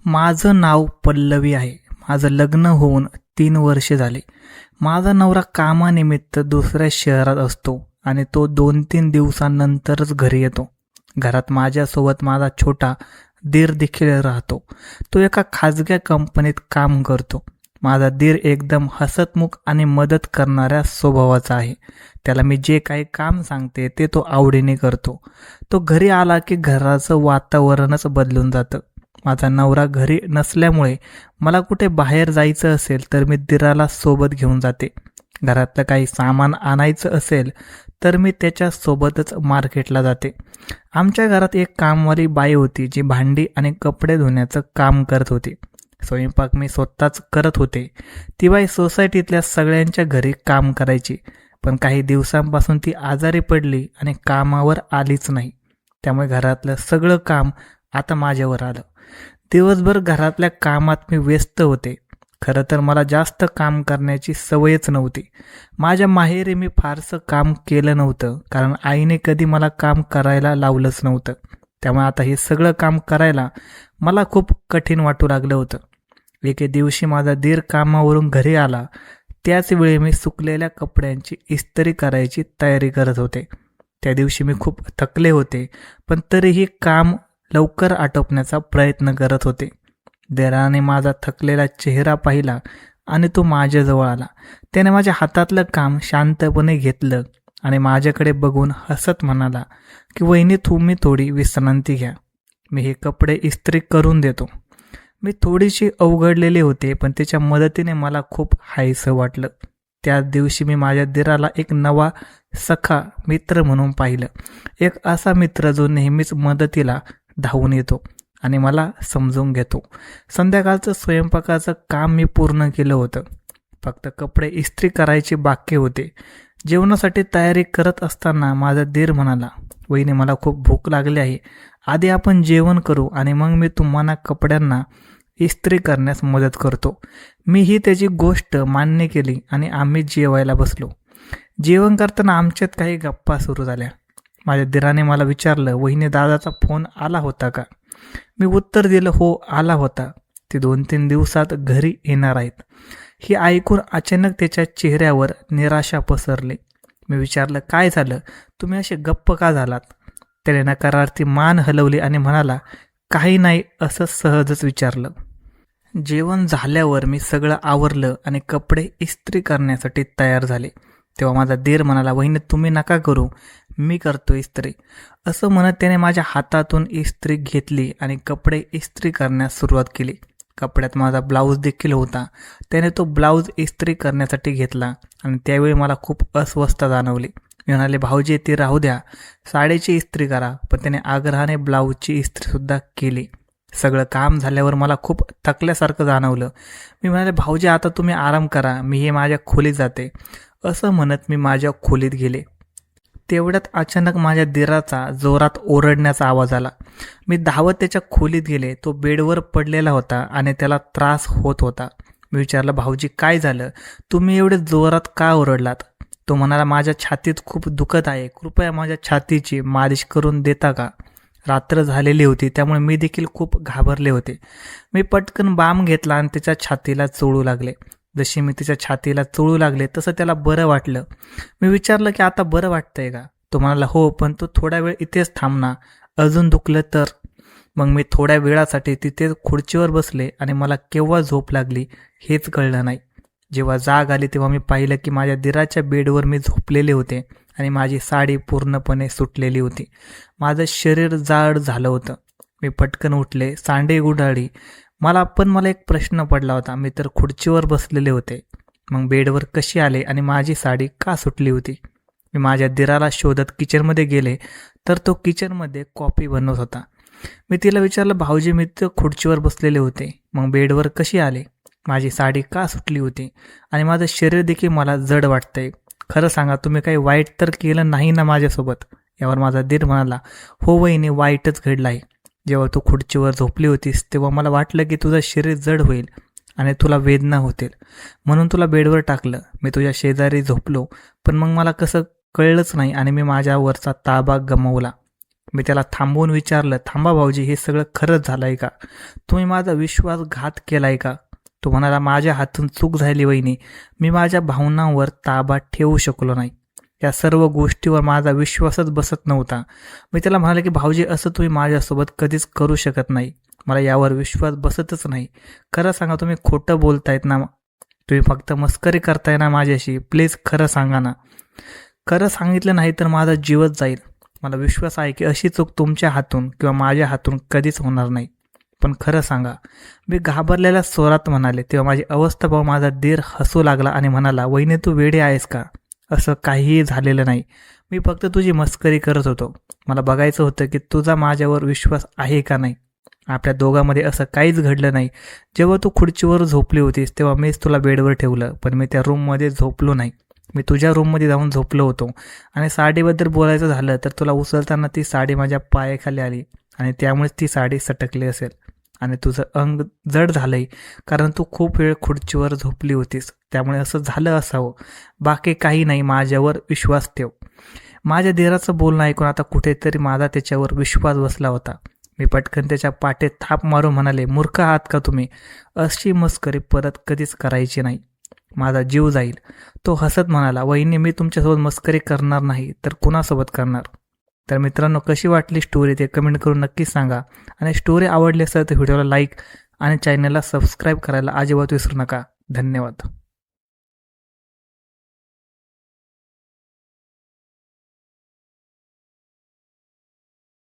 माझं नाव पल्लवी आहे. माझं लग्न होऊन 3 वर्षे झाले. माझा नवरा कामानिमित्त दुसऱ्या शहरात असतो आणि तो 2-3 दिवसांनंतरच घरी येतो. घरात माझ्यासोबत माझा छोटा दीर देखील राहतो. तो एका खाजगी कंपनीत काम करतो. माझा दीर एकदम हसतमुख आणि मदत करणाऱ्या स्वभावाचा आहे. त्याला मी जे काही काम सांगते ते तो आवडीने करतो. तो घरी आला की घराचं वातावरणच बदलून जातं. माझा नवरा घरी नसल्यामुळे मला कुठे बाहेर जायचं असेल तर मी दिराला सोबत घेऊन जाते. घरातलं काही सामान आणायचं असेल तर मी त्याच्यासोबतच मार्केटला जाते. आमच्या घरात एक कामवाली बाई होती जी भांडी आणि कपडे धुण्याचं काम करत होती. स्वयंपाक मी स्वतःच करत होते. ती बाई सोसायटीतल्या सगळ्यांच्या घरी काम करायची, पण काही दिवसांपासून ती आजारी पडली आणि कामावर आलीच नाही. त्यामुळे घरातलं सगळं काम आता माझ्यावर आलं. दिवसभर घरातल्या कामात मी व्यस्त होते. खरं तर मला जास्त काम करण्याची सवयच नव्हती. माझ्या माहेरी मी फारसं काम केलं नव्हतं, कारण आईने कधी मला काम करायला लावलंच नव्हतं. त्यामुळे आता हे सगळं काम करायला मला खूप कठीण वाटू लागलं होतं. एके दिवशी माझा दीर कामावरून घरी आला. त्याच वेळी मी सुकलेल्या कपड्यांची इस्त्री करायची तयारी करत होते. त्या दिवशी मी खूप थकले होते, पण तरीही काम लवकर आटोपण्याचा प्रयत्न करत होते. दिराने माझा थकलेला चेहरा पाहिला आणि तो माझ्याजवळ आला. त्याने माझ्या हातातलं काम शांतपणे घेतलं आणि माझ्याकडे बघून हसत म्हणाला की वहिनी, तुम्ही थोडी विश्रांती घ्या, मी हे कपडे इस्त्री करून देतो. मी थोडीशी अवघडलेली होते, पण त्याच्या मदतीने मला खूप हायसं वाटलं. त्याच दिवशी मी माझ्या दिराला एक नवा सखा मित्र म्हणून पाहिलं. एक असा मित्र जो नेहमीच मदतीला धावून येतो आणि मला समजून घेतो. संध्याकाळचं स्वयंपाकाचं काम मी पूर्ण केलं होतं. फक्त कपडे इस्त्री करायचे बाकी होते. जेवणासाठी तयारी करत असताना माझा दीर म्हणाला, वहिनी, मला खूप भूक लागली आहे. आधी आपण जेवण करू आणि मग मी तुम्हाला कपड्यांना इस्त्री करण्यास मदत करतो. मीही त्याची गोष्ट मान्य केली आणि आम्ही जेवायला बसलो. जेवण करताना आमच्यात काही गप्पा सुरू झाल्या. माझ्या दिराने मला विचारलं, वहिनी, दादाचा फोन आला होता का? मी उत्तर दिलं, हो आला होता. ते 2-3 दिवसात घरी येणार आहेत. हे ऐकून अचानक त्याच्या चेहऱ्यावर निराशा पसरली. मी विचारलं, काय झालं? तुम्ही असे गप्प का झालात? त्याने नकारार्थी मान हलवली आणि म्हणाला, काही नाही, असं सहजच विचारलं. जेवण झाल्यावर मी सगळं आवरलं आणि कपडे इस्त्री करण्यासाठी तयार झाले. तेव्हा माझा दीर म्हणाला, वहिनी, तुम्ही नका करू, मी करतो इस्त्री. असं म्हणत त्याने माझ्या हातातून इस्त्री घेतली आणि कपडे इस्त्री करण्यास सुरुवात केली. कपड्यात माझा ब्लाऊज देखील होता. त्याने तो ब्लाऊज इस्त्री करण्यासाठी घेतला आणि त्यावेळी मला खूप अस्वस्थ जाणवली. मी म्हणाले, भाऊजी, ती राहू द्या, साडीची इस्त्री करा. पण त्याने आग्रहाने ब्लाऊजची इस्त्रीसुद्धा केली. सगळं काम झाल्यावर मला खूप थकल्यासारखं जाणवलं. मी म्हणाले, भाऊजी, आता तुम्ही आराम करा, मी हे माझ्या खोलीत जाते. असं म्हणत मी माझ्या खोलीत गेले. तेवढ्यात अचानक माझ्या दिराचा जोरात ओरडण्याचा आवाज आला. मी धावत त्याच्या खोलीत गेले. तो बेडवर पडलेला होता आणि त्याला त्रास होत होता. मी विचारलं, भाऊजी, काय झालं? तुम्ही एवढे जोरात का ओरडलात? तो म्हणाला, माझ्या छातीत खूप दुखत आहे, कृपया माझ्या छातीची मालिश करून देता का? रात्र झालेली होती, त्यामुळे मी देखील खूप घाबरले होते. मी पटकन बाम घेतला आणि त्याच्या छातीला चोळू लागले. जशी मी त्याच्या छातीला चोळू लागले तसं त्याला बरं वाटलं. मी विचारलं की आता बरं वाटतंय का? तो म्हणाला, हो, पण तो थोडा वेळ इथेच थांब ना, अजून दुखलं तर. मग मी थोड्या वेळासाठी तिथे खुर्चीवर बसले आणि मला केव्हा झोप लागली हेच कळलं नाही. जेव्हा जाग आली तेव्हा मी पाहिलं की माझ्या दिराच्या बेडवर मी झोपलेले होते आणि माझी साडी पूर्णपणे सुटलेली होती. माझं शरीर जाड झालं होतं. मी पटकन उठले, सांडे गुंडाळली. मला एक प्रश्न पडला होता, मी तर खुर्चीवर बसलेले होते, मग बेडवर कशी आले आणि माझी साडी का सुटली होती? मी माझ्या दिराला शोधत किचनमध्ये गेले तर तो किचनमध्ये कॉफी बनवत होता. मी तिला विचारलं, भाऊजी, मी तर खुर्चीवर बसलेले होते, मग बेडवर कशी आले? माझी साडी का सुटली होती? आणि माझं शरीर देखील मला जड वाटतंय. खरं सांगा, तुम्ही काही वाईट तर केलं नाही ना माझ्यासोबत? यावर माझा दीर म्हणाला, हो वहिनी, वाईटच घडलं आहे. जेव्हा तू खुर्चीवर झोपली होतीस तेव्हा मला वाटलं की तुझं शरीर जड होईल आणि तुला वेदना होतील, म्हणून तुला बेडवर टाकलं. मी तुझ्या शेजारी झोपलो, पण मग मला कसं कळलंच नाही आणि मी माझ्यावरचा ताबा गमावला. मी त्याला थांबवून विचारलं, थांबा भाऊजी, हे सगळं खरंच झालंय का? तुम्ही माझा विश्वासघात केलाय का? तो म्हणाला, माझ्या हातून चूक झाली वहिनी, मी माझ्या भावनांवर ताबा ठेवू शकलो नाही. या सर्व गोष्टीवर माझा विश्वासच बसत नव्हता. मी त्याला म्हणाले की भाऊजी, असं तुम्ही माझ्यासोबत कधीच करू शकत नाही. मला यावर विश्वास बसतच नाही. खरं सांगा, तुम्ही खोटं बोलतायत ना? तुम्ही फक्त मस्करी करताय ना माझ्याशी? प्लीज खरं सांगा ना. खरं सांगितलं नाही तर माझा जीवच जाईल. मला विश्वास आहे की अशी चूक तुमच्या हातून किंवा माझ्या हातून कधीच होणार नाही. पण खरं सांगा. मी घाबरलेल्या स्वरात म्हणाले. तेव्हा माझी अवस्था पाहून माझा दीर हसू लागला आणि म्हणाला, वहिनी तू वेडे आहेस का? असं काहीही झालेलं नाही. मी फक्त तुझी मस्करी करत होतो. मला बघायचं होतं की तुझा माझ्यावर विश्वास आहे का नाही. आपल्या दोघांमध्ये असं काहीच घडलं नाही. जेव्हा तू खुर्चीवर झोपली होतीस तेव्हा मीच तुला बेडवर ठेवलं, पण मी त्या रूममध्ये झोपलो नाही. मी तुझ्या रूममध्ये जाऊन झोपलो होतो. आणि साडीबद्दल बोलायचं झालं तर तुला उचलताना ती साडी माझ्या पायाखाली आली आणि त्यामुळेच ती साडी सटकली असेल. आणि तुझं अंग जड झालंय कारण तू खूप वेळ खुर्चीवर झोपली होतीस, त्यामुळे असं झालं असावं. बाकी काही नाही, माझ्यावर विश्वास ठेव. माझ्या दिराचं बोलणं ऐकून आता कुठेतरी माझा त्याच्यावर विश्वास बसला होता. मी पटकन त्याच्या पाठीत थाप मारून म्हणाले, मूर्ख आहात का तुम्ही? अशी मस्करी परत कधीच करायची नाही, माझा जीव जाईल. तो हसत म्हणाला, वहिनी मी तुमच्यासोबत मस्करी करणार नाही तर कुणासोबत करणार? तर मित्रांनो, कशी वाटली स्टोरी ते कमेंट करून नक्कीच सांगा. आणि स्टोरी आवडली असेल तर व्हिडिओला लाईक आणि चॅनलला सबस्क्राईब करायला अजिबात विसरू नका. धन्यवाद.